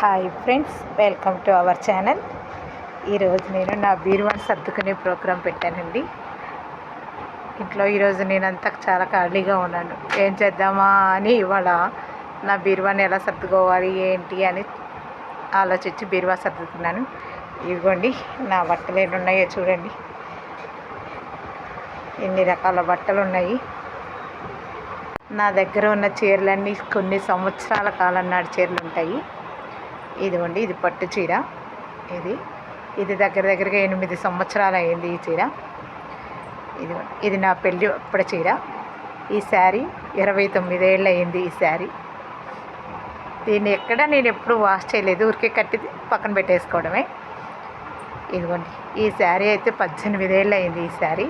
Hi friends, welcome to our channel. ఈరోజు నేను నా బీరువాని సర్దుకునే ప్రోగ్రాం పెట్టానండి. ఇంట్లో ఈరోజు నేనంతా చాలా ఖాళీగా ఉన్నాను. ఏం చేద్దామా అని ఇవాళ నా బీరువాని ఎలా సర్దుకోవాలి ఏంటి అని ఆలోచించి బీరువా సర్దుకున్నాను. ఇదిగోండి నా బట్టలు ఎన్ని ఉన్నాయో చూడండి. ఎన్ని రకాల బట్టలు ఉన్నాయి. నా దగ్గర ఉన్న చీరలన్నీ కొన్ని సంవత్సరాల కాలం నాటి చీరలు ఉంటాయి. ఇదిగోండి, ఇది పట్టు చీర. ఇది దగ్గరగా 8 సంవత్సరాలు అయింది ఈ చీర. ఇది నా పెళ్ళి అప్పటి చీర. ఈ శారీ 29 ఏళ్ళు అయింది. ఈ శారీ దీన్ని ఎక్కడ నేను ఎప్పుడు వాష్ చేయలేదు, ఊరికే కట్టి పక్కన పెట్టేసుకోవడమే. ఇదిగోండి, ఈ శారీ అయితే 18 ఏళ్ళు అయింది. ఈ శారీ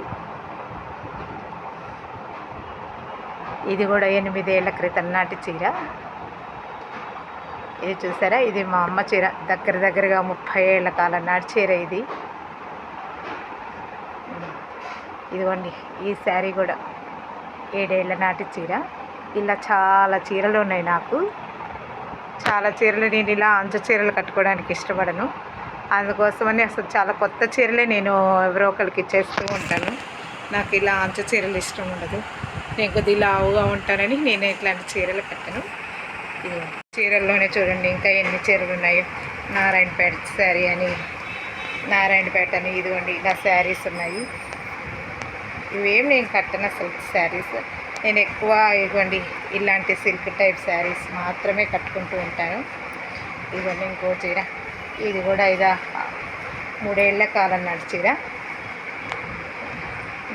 ఇది కూడా 8 ఏళ్ల క్రితం నాటి చీర. ఇది చూసారా, ఇది మా అమ్మ చీర. దగ్గరగా 30 ఏళ్ల కాలం నాటి చీర ఇది. ఇదిగోండి, ఈ శారీ కూడా 7 ఏళ్ల నాటి చీర. ఇలా చాలా చీరలు ఉన్నాయి నాకు. చాలా చీరలు నేను ఇలా అంచు చీరలు కట్టుకోవడానికి ఇష్టపడను. అందుకోసమని అసలు చాలా కొత్త చీరలే నేను ఎవరో ఒకరికి ఇచ్చేస్తూ ఉంటాను. నాకు ఇలా అంచు చీరలు ఇష్టం ఉండదు. నేను కొద్దిగా లావుగా ఉంటానని నేను ఇట్లాంటి చీరలు కట్టను. ఇది చీరల్లోనే చూడండి ఇంకా ఎన్ని చీరలు ఉన్నాయో. నారాయణపేట శారీ అని, నారాయణపేట అని. ఇదిగోండి ఇలా శారీస్ ఉన్నాయి. ఇవేం నేను కట్టను అసలు శారీస్. నేను ఎక్కువ ఇదిగోండి ఇలాంటి సిల్క్ టైప్ శారీస్ మాత్రమే కట్టుకుంటూ ఉంటాను. ఇదిగోండి ఇంకో చీర. ఇది కూడా 3 ఏళ్ల కాలం నాటి చీర.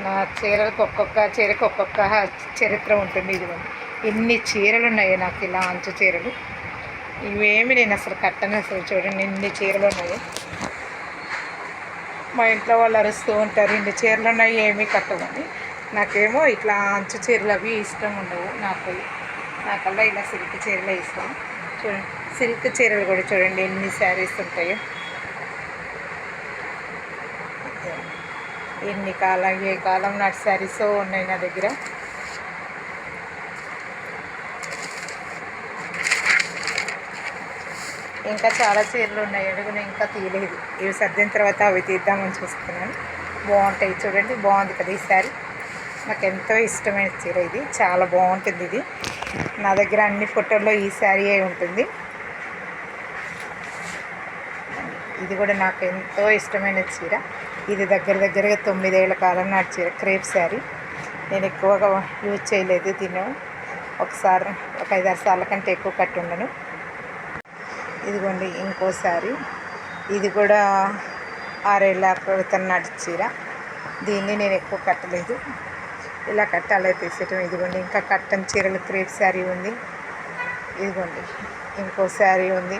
నా చీరలకు ఒక్కొక్క చీరకు ఒక్కొక్క చరిత్ర ఉంటుంది. ఇదిగోండి ఎన్ని చీరలు ఉన్నాయో నాకు ఇలా అంచు చీరలు. ఇవేమి నేను అసలు కట్టను. అసలు చూడండి ఎన్ని చీరలు ఉన్నాయో. మా ఇంట్లో వాళ్ళు అరుస్తూ ఉంటారు, ఇన్ని చీరలు ఉన్నాయి ఏమీ కట్టమని. నాకేమో ఇట్లా అంచు చీరలు అవి ఇష్టం ఉండవు. నాకల్లా ఇలా సిల్క్ చీరలే ఇష్టం. చూడండి సిల్క్ చీరలు కూడా చూడండి ఎన్ని శారీస్ ఉంటాయో. ఏ కాలం నాటి శారీసో ఉన్నాయి నా దగ్గర. ఇంకా చాలా చీరలు ఉన్నాయి. అడుగున ఇంకా తీయలేదు. ఇవి సర్దిన తర్వాత అవి తీద్దామని చూస్తున్నాను. బాగుంటాయి చూడండి. బాగుంది కదా ఈ శారీ. నాకు ఎంతో ఇష్టమైన చీర ఇది. చాలా బాగుంటుంది ఇది. నా దగ్గర అన్ని ఫోటోల్లో ఈ శారీ అయి ఉంటుంది. ఇది కూడా నాకు ఎంతో ఇష్టమైన చీర. ఇది దగ్గరగా 9 ఏళ్ల కాలం నాటి చీర. క్రేప్ శారీ. నేను ఎక్కువగా యూజ్ చేయలేదు. దీన్ని ఒకసారి ఒక 5-6 సార్ల కంటే ఎక్కువ కట్టి ఉండను. ఇదిగోండి ఇంకో శారీ. ఇది కూడా 6 ఏళ్ల క్రితం నాటి చీర. దీన్ని నేను ఎక్కువ కట్టలేదు. ఇలా కట్టాలి తీసేయటం. ఇదిగోండి ఇంకా కట్టని చీరలు క్రేప్ శారీ ఉంది. ఇదిగోండి ఇంకో శారీ ఉంది.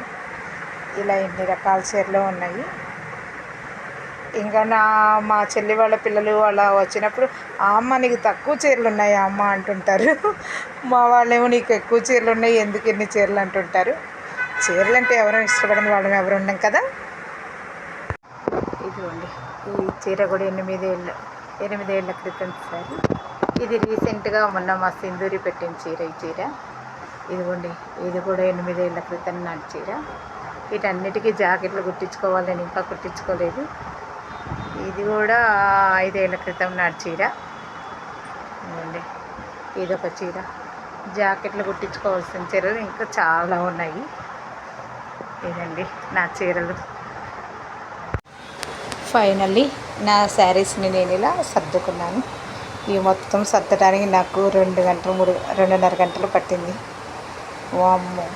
ఇలా ఎన్ని రకాల చీరలు ఉన్నాయి. ఇంకా మా చెల్లి వాళ్ళ పిల్లలు అలా వచ్చినప్పుడు, అమ్మ నీకు తక్కువ చీరలు ఉన్నాయి అమ్మ అంటుంటారు. మా వాళ్ళేమో నీకు ఎక్కువ చీరలు ఉన్నాయి, ఎందుకు ఎన్ని చీరలు అంటుంటారు. చీరలు అంటే ఎవరో ఇష్టపడని వాళ్ళం ఎవరు ఉండం కదా. ఇదిగోండి ఈ చీర కూడా 8 ఏళ్ల క్రితం సారీ. ఇది రీసెంట్గా మొన్న మా సింధూరి పెట్టిన చీర. ఈ చీర ఇదిగోండి ఇది కూడా 8 ఏళ్ల క్రితం నాటి చీర. వీటన్నిటికీ జాకెట్లు కుట్టించుకోవాలని ఇంకా కుట్టించుకోలేదు. ఇది కూడా 5 ఏళ్ల క్రితం నాటి చీర. ఇదిగోండి ఇదొక చీర. జాకెట్లు కుట్టించుకోవాల్సిన చీరలు ఇంకా చాలా ఉన్నాయి. ఇదండి నా చీరలు. ఫైనల్లీ నా శారీస్ని నేను ఇలా సర్దుకున్నాను. ఇవి మొత్తం సర్దడానికి నాకు 2.5 గంటలు పట్టింది. వామ్మో,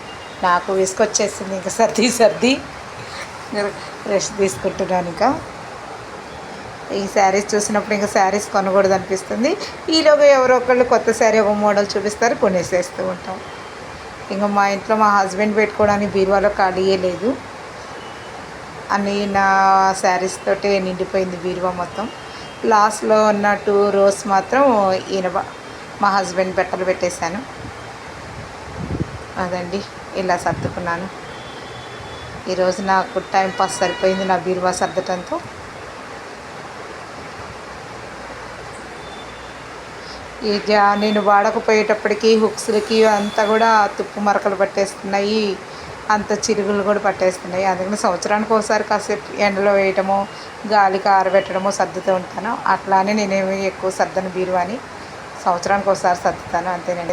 నాకు విసుకొచ్చేసింది ఇంకా సర్ది రెస్ట్ తీసుకుంటున్నాను. ఇంకా ఈ శారీస్ చూసినప్పుడు ఇంకా శారీస్ కొనకూడదు అనిపిస్తుంది. ఈలోగా ఎవరో ఒకళ్ళు కొత్త శారీ ఒక మోడల్ చూపిస్తారు, కొనేసేస్తూ ఉంటాం. ఇంకా మా ఇంట్లో మా హస్బెండ్ పెట్టుకోవడానికి బీరువాలో ఖాళీయే లేదు. అన్నీ నా శారీస్ తోటే నిండిపోయింది బీరువా మొత్తం. లాస్ట్లో ఉన్న 2 రోస్ మాత్రం మా హస్బెండ్ బట్టలు పెట్టేశాను. అదండి ఇలా సర్దుకున్నాను. ఈరోజు నాకు టైం పాస్ సరిపోయింది నా బీరువా సర్దటంతో. నేను వాడకపోయేటప్పటికి హుక్స్లకి అంతా కూడా తుప్పు మరకలు పట్టేస్తున్నాయి. అంత చిరుగులు కూడా పట్టేస్తున్నాయి. అందుకని సంవత్సరానికి ఒకసారి కాసేపు ఎండలో వేయటము, గాలికి ఆరబెట్టడము సర్దుతూ ఉంటాను. అట్లానే నేనేమి ఎక్కువ సర్దను బీరువాని, సంవత్సరానికి ఒకసారి సర్దుతాను అంతేనండి.